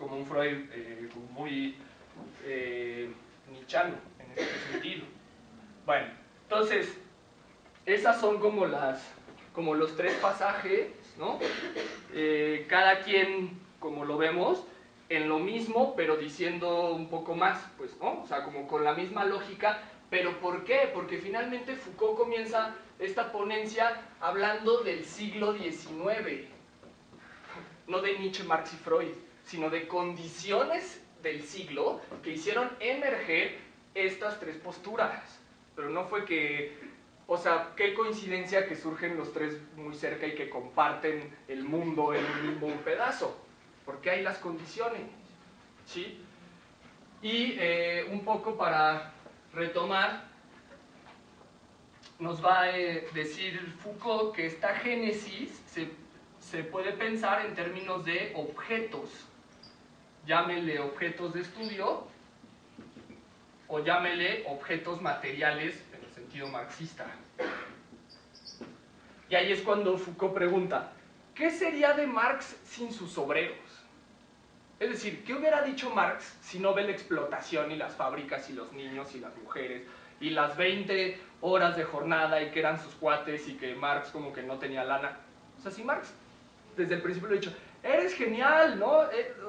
como un Freud como muy nichano en este sentido. Bueno, entonces, esas son como los tres pasajes, ¿no? Cada quien, como lo vemos, en lo mismo, pero diciendo un poco más, pues, ¿no? O sea, como con la misma lógica. ¿Pero por qué? Porque finalmente Foucault comienza esta ponencia hablando del siglo XIX, no de Nietzsche, Marx y Freud, sino de condiciones del siglo que hicieron emerger estas tres posturas. Pero no fue que, o sea, qué coincidencia que surgen los tres muy cerca y que comparten el mundo en un mismo pedazo, porque hay las condiciones, ¿sí? Y un poco para retomar, nos va a decir Foucault que esta génesis se puede pensar en términos de objetos, llámele objetos de estudio o llámele objetos materiales en el sentido marxista. Y ahí es cuando Foucault pregunta, ¿qué sería de Marx sin sus obreros? Es decir, ¿qué hubiera dicho Marx si no ve la explotación y las fábricas y los niños y las mujeres y las 20 horas de jornada y que eran sus cuates y que Marx como que no tenía lana? O sea, si Marx desde el principio le ha dicho, eres genial, ¿no?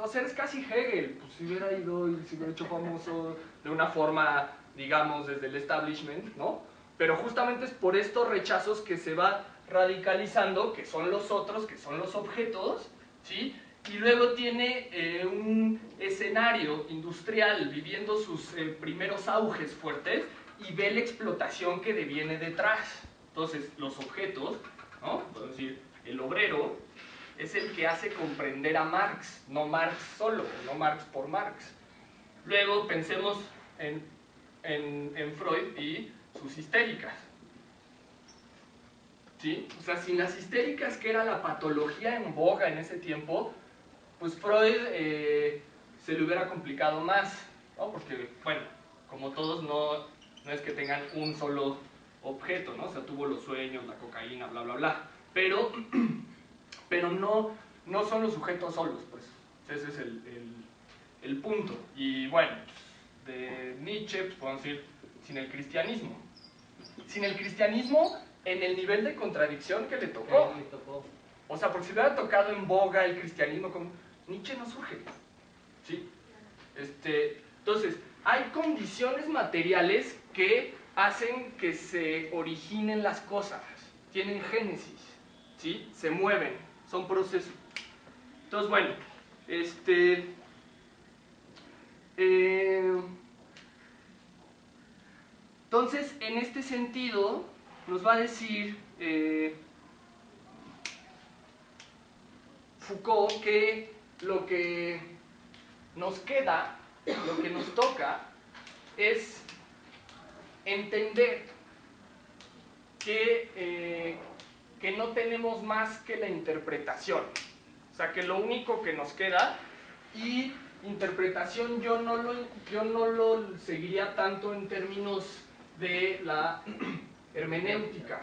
O sea, eres casi Hegel, pues si hubiera ido y se hubiera hecho famoso de una forma, digamos, desde el establishment, ¿no? Pero justamente es por estos rechazos que se va radicalizando, que son los otros, que son los objetos, ¿sí? Y luego tiene un escenario industrial viviendo sus primeros auges fuertes y ve la explotación que deviene detrás. Entonces, los objetos, ¿no? Podemos decir, el obrero es el que hace comprender a Marx, no Marx solo, no Marx por Marx. Luego pensemos en Freud y sus histéricas. ¿Sí? O sea, sin las histéricas, que era la patología en boga en ese tiempo, pues Freud se le hubiera complicado más, ¿no? Porque, bueno, como todos no es que tengan un solo objeto, ¿no? O sea, tuvo los sueños, la cocaína, bla, bla, bla. Pero no son los sujetos solos, pues. Ese es el punto. Y bueno, de Nietzsche, pues podemos decir, sin el cristianismo. Sin el cristianismo en el nivel de contradicción que le tocó. O sea, porque si hubiera tocado en boga el cristianismo, como Nietzsche no surge, ¿sí? Entonces, hay condiciones materiales que hacen que se originen las cosas, tienen génesis, ¿sí? Se mueven, son procesos. Entonces, bueno, entonces, en este sentido, nos va a decir Foucault que lo que nos queda, lo que nos toca, es entender que no tenemos más que la interpretación. O sea, que lo único que nos queda, y interpretación yo no lo seguiría tanto en términos de la hermenéutica,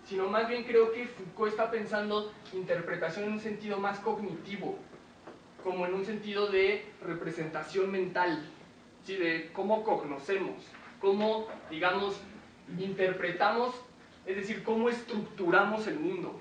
sino más bien creo que Foucault está pensando interpretación en un sentido más cognitivo, como en un sentido de representación mental, ¿sí? De cómo cognoscemos, cómo, digamos, interpretamos, es decir, cómo estructuramos el mundo,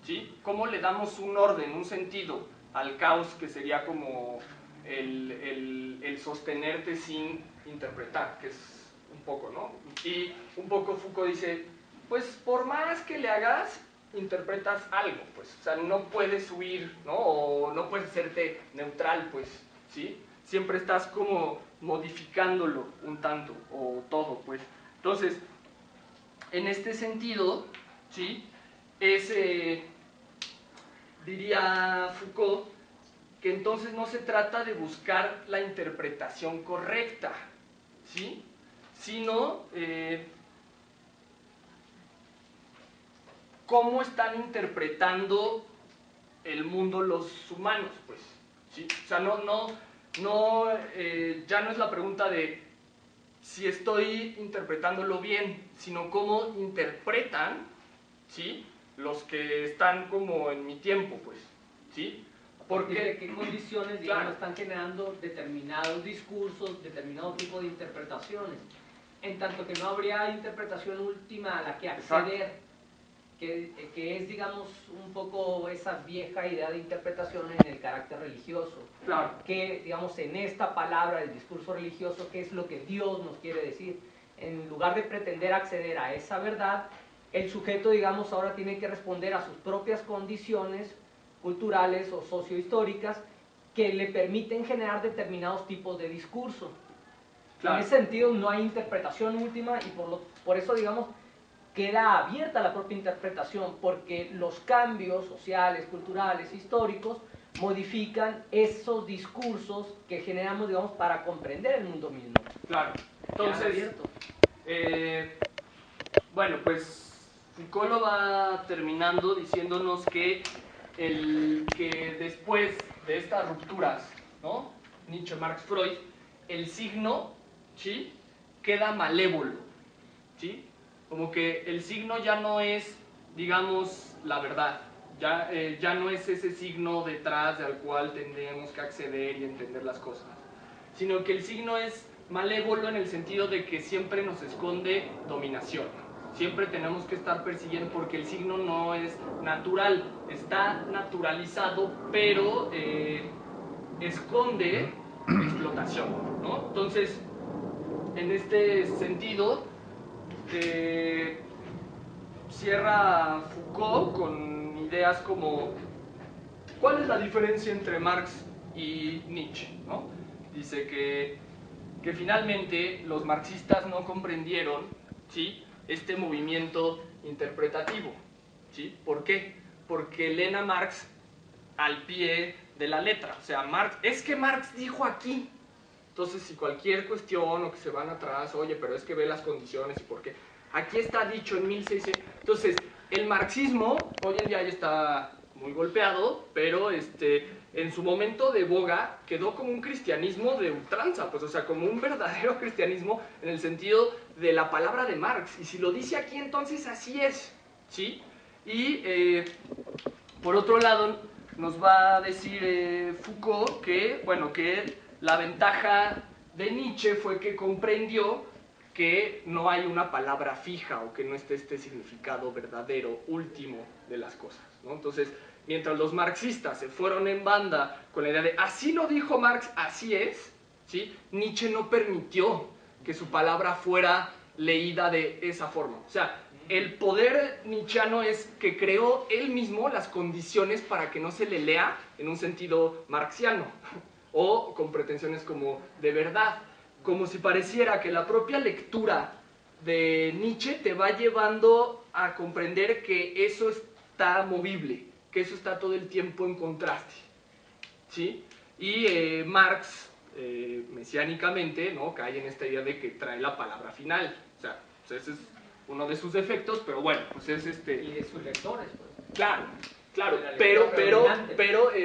¿sí? Cómo le damos un orden, un sentido al caos, que sería como el sostenerte sin interpretar, que es un poco, ¿no? Y un poco Foucault dice, pues por más que le hagas, interpretas algo, pues, o sea, no puedes huir, ¿no? O no puedes hacerte neutral, pues, ¿sí? Siempre estás como modificándolo un tanto, o todo, pues. Entonces, en este sentido, ¿sí? Diría Foucault, que entonces no se trata de buscar la interpretación correcta, ¿sí? Sino cómo están interpretando el mundo los humanos, pues, ¿sí? O sea, ya no es la pregunta de si estoy interpretándolo bien, sino cómo interpretan, ¿sí? Los que están como en mi tiempo, pues, ¿sí? Porque ¿De qué condiciones, digamos, claro, están generando determinados discursos, determinado tipo de interpretaciones? En tanto que no habría interpretación última a la que acceder, que es, digamos, un poco esa vieja idea de interpretación en el carácter religioso. claro. Que, digamos, en esta palabra, el discurso religioso, ¿qué es lo que Dios nos quiere decir? En lugar de pretender acceder a esa verdad, el sujeto, digamos, ahora tiene que responder a sus propias condiciones culturales o sociohistóricas que le permiten generar determinados tipos de discurso. Claro. En ese sentido no hay interpretación última y por eso, digamos, queda abierta la propia interpretación, porque los cambios sociales, culturales, históricos, modifican esos discursos que generamos, digamos, para comprender el mundo mismo. Claro. Entonces, bueno, pues Foucault lo va terminando diciéndonos que, que después de estas rupturas, ¿no? Nietzsche, Marx, Freud, el signo, ¿sí?, queda malévolo, ¿sí? Como que el signo ya no es, digamos, la verdad, ya no es ese signo detrás al cual tendremos que acceder y entender las cosas, sino que el signo es malévolo en el sentido de que siempre nos esconde dominación. Siempre tenemos que estar persiguiendo porque el signo no es natural, está naturalizado, pero esconde explotación, ¿no? Entonces, en este sentido, cierra Foucault con ideas como ¿cuál es la diferencia entre Marx y Nietzsche? ¿No? Dice que finalmente los marxistas no comprendieron, ¿sí?, este movimiento interpretativo, ¿sí? ¿Por qué? Porque leen a Marx al pie de la letra, o sea, Marx, es que Marx dijo aquí. Entonces, si cualquier cuestión o que se van atrás, oye, pero es que ve las condiciones y por qué. Aquí está dicho en 1600. Entonces, el marxismo hoy en día ya está muy golpeado, pero en su momento de boga quedó como un cristianismo de ultranza, pues, o sea, como un verdadero cristianismo en el sentido de la palabra de Marx. Y si lo dice aquí, entonces así es, ¿sí? Y por otro lado, nos va a decir Foucault que, bueno, que la ventaja de Nietzsche fue que comprendió que no hay una palabra fija o que no esté este significado verdadero, último de las cosas, ¿no? Entonces, mientras los marxistas se fueron en banda con la idea de así lo dijo Marx, así es, ¿sí?, Nietzsche no permitió que su palabra fuera leída de esa forma. O sea, el poder nietzscheano es que creó él mismo las condiciones para que no se le lea en un sentido marxiano o con pretensiones como de verdad, como si pareciera que la propia lectura de Nietzsche te va llevando a comprender que eso está movible, que eso está todo el tiempo en contraste, ¿sí? Y Marx, mesiánicamente, ¿no?, cae en esta idea de que trae la palabra final, o sea, pues ese es uno de sus defectos, pero bueno, pues es Y de sus lectores, pues. Claro, claro, La pero lectura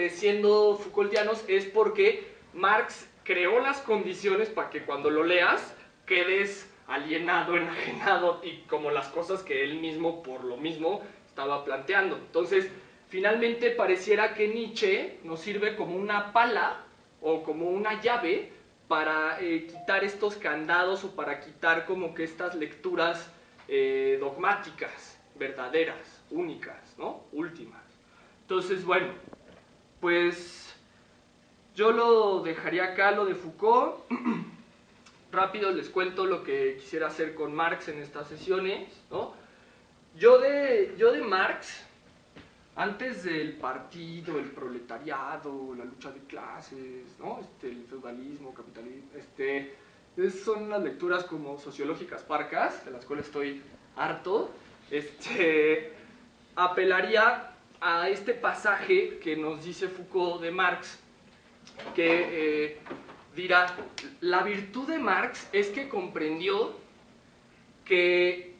siendo Foucaultianos es porque Marx creó las condiciones para que cuando lo leas quedes alienado, enajenado y como las cosas que él mismo por lo mismo estaba planteando. Entonces, finalmente pareciera que Nietzsche nos sirve como una pala o como una llave para quitar estos candados o para quitar como que estas lecturas dogmáticas, verdaderas, únicas, ¿no?, últimas. Entonces, bueno, pues yo lo dejaría acá, lo de Foucault. Rápido les cuento lo que quisiera hacer con Marx en estas sesiones, ¿no? Yo de Marx, antes del partido, el proletariado, la lucha de clases, ¿no?, el feudalismo, capitalismo, son unas lecturas como sociológicas parcas, de las cuales estoy harto. Apelaría a este pasaje que nos dice Foucault de Marx, que dirá, la virtud de Marx es que comprendió que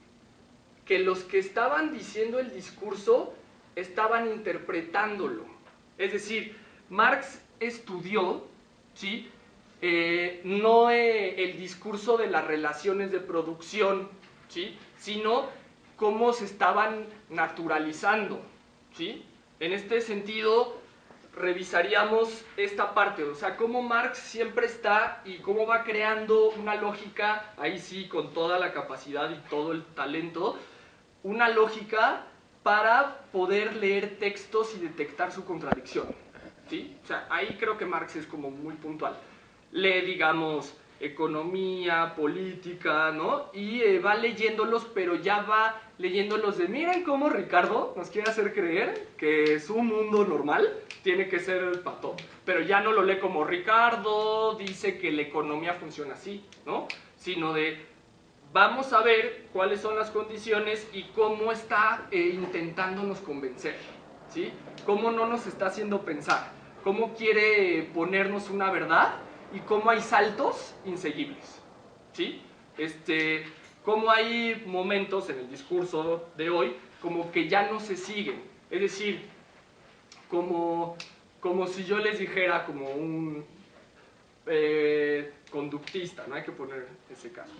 los que estaban diciendo el discurso estaban interpretándolo. Es decir, Marx estudió, ¿sí?, no el discurso de las relaciones de producción, ¿sí?, sino cómo se estaban naturalizando, ¿sí? En este sentido, revisaríamos esta parte, o sea, cómo Marx siempre está y cómo va creando una lógica, ahí sí, con toda la capacidad y todo el talento, una lógica para poder leer textos y detectar su contradicción, ¿sí? O sea, ahí creo que Marx es como muy puntual. Lee, digamos, economía, política, ¿no? Y va leyéndolos, pero ya va leyéndolos de, miren cómo Ricardo nos quiere hacer creer que su mundo normal tiene que ser el pato, pero ya no lo lee como Ricardo dice que la economía funciona así, ¿no? Sino de, vamos a ver cuáles son las condiciones y cómo está intentándonos convencer, ¿sí? Cómo no nos está haciendo pensar, cómo quiere ponernos una verdad y cómo hay saltos inseguibles, ¿sí? Cómo hay momentos en el discurso de hoy como que ya no se siguen, es decir, como si yo les dijera como un conductista, no hay que poner ese caso.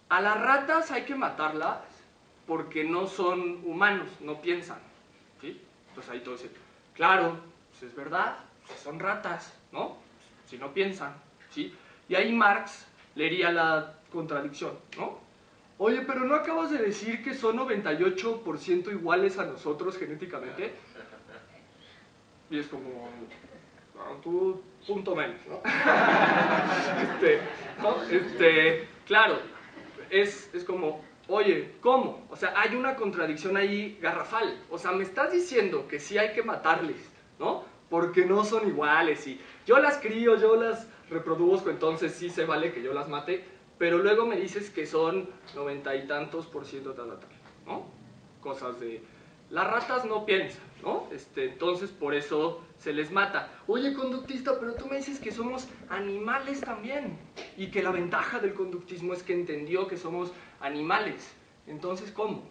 A las ratas hay que matarlas porque no son humanos, no piensan, ¿sí? Entonces ahí todo dice, claro, pues es verdad, pues son ratas, ¿no? Si no piensan, ¿sí? Y ahí Marx leería la contradicción, ¿no? Oye, pero ¿no acabas de decir que son 98% iguales a nosotros genéticamente? Y es como, bueno, tú punto menos, ¿no? Claro, es como, oye, ¿cómo? O sea, hay una contradicción ahí garrafal. O sea, me estás diciendo que sí hay que matarles, ¿no? Porque no son iguales y yo las crío, yo las reproduzco, entonces sí se vale que yo las mate, pero luego me dices que son 90 y tantos % tal, ¿no? Cosas de... Las ratas no piensan, ¿no? Entonces por eso se les mata. Oye, conductista, pero tú me dices que somos animales también y que la ventaja del conductismo es que entendió que somos animales. Entonces, ¿cómo?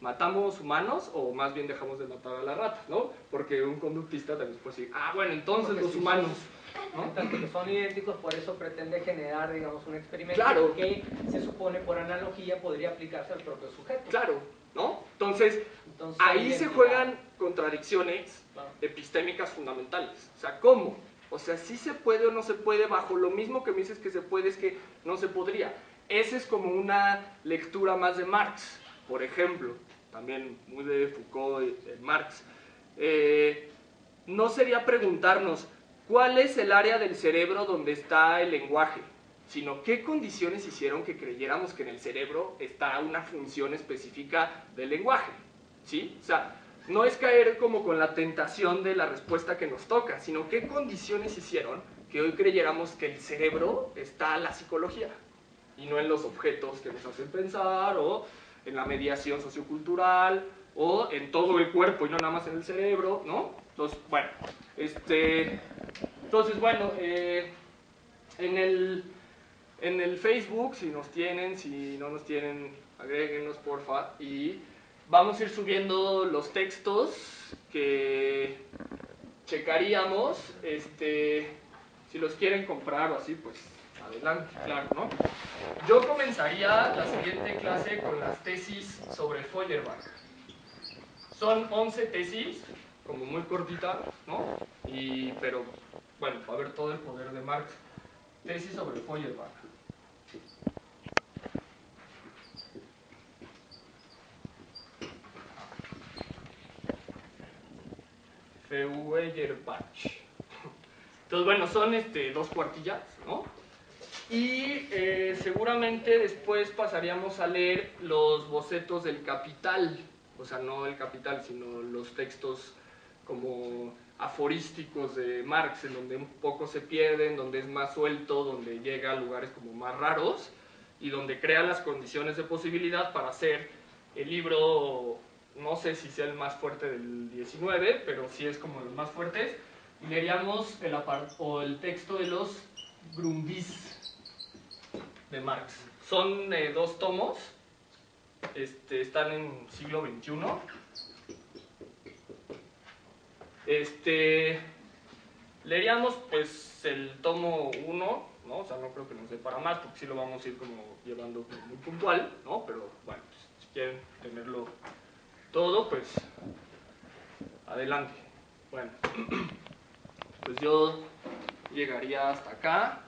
¿Matamos humanos o más bien dejamos de matar a las ratas, ¿no? Porque un conductista también puede decir, ah, bueno, entonces porque los si humanos... ¿no? Tanto que son idénticos, por eso pretende generar, digamos, un experimento claro. Que se supone por analogía podría aplicarse al propio sujeto. Claro, ¿no? Entonces ahí se juegan contradicciones epistémicas fundamentales. O sea, ¿cómo? O sea, ¿sí se puede o no se puede bajo lo mismo que me dices que se puede es que no se podría? Esa es como una lectura más de Marx, por ejemplo, también muy de Foucault y Marx. No sería preguntarnos, ¿cuál es el área del cerebro donde está el lenguaje? Sino qué condiciones hicieron que creyéramos que en el cerebro está una función específica del lenguaje, ¿sí? O sea, no es caer como con la tentación de la respuesta que nos toca, sino qué condiciones hicieron que hoy creyéramos que el cerebro está en la psicología y no en los objetos que nos hacen pensar o en la mediación sociocultural o en todo el cuerpo y no nada más en el cerebro, ¿no? Entonces, bueno, en el Facebook, si nos tienen, si no nos tienen, agréguenos porfa, y vamos a ir subiendo los textos que checaríamos, si los quieren comprar o así, pues adelante, claro, ¿no? Yo comenzaría la siguiente clase con las tesis sobre Feuerbach. Son 11 tesis, como muy cortitas, ¿no? Pero, bueno, va a ver todo el poder de Marx. Tesis sobre Feuerbach. Feuerbach. Entonces, bueno, son 2 cuartillas, ¿no? Y seguramente después pasaríamos a leer los bocetos del Capital, o sea, no el Capital, sino los textos como aforísticos de Marx, en donde un poco se pierden, donde es más suelto, donde llega a lugares como más raros y donde crea las condiciones de posibilidad para hacer el libro, no sé si sea el más fuerte del 19, pero sí es como de los más fuertes, y leeríamos el texto de los Grundrisse de Marx. Son 2 tomos, están en siglo XXI. Leeríamos pues el tomo 1, ¿no? O sea, no creo que nos dé para más, porque sí lo vamos a ir como llevando muy puntual, ¿no? Pero bueno, pues, si quieren tenerlo todo, pues Adelante. Bueno, pues yo llegaría hasta acá.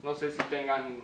No sé si tengan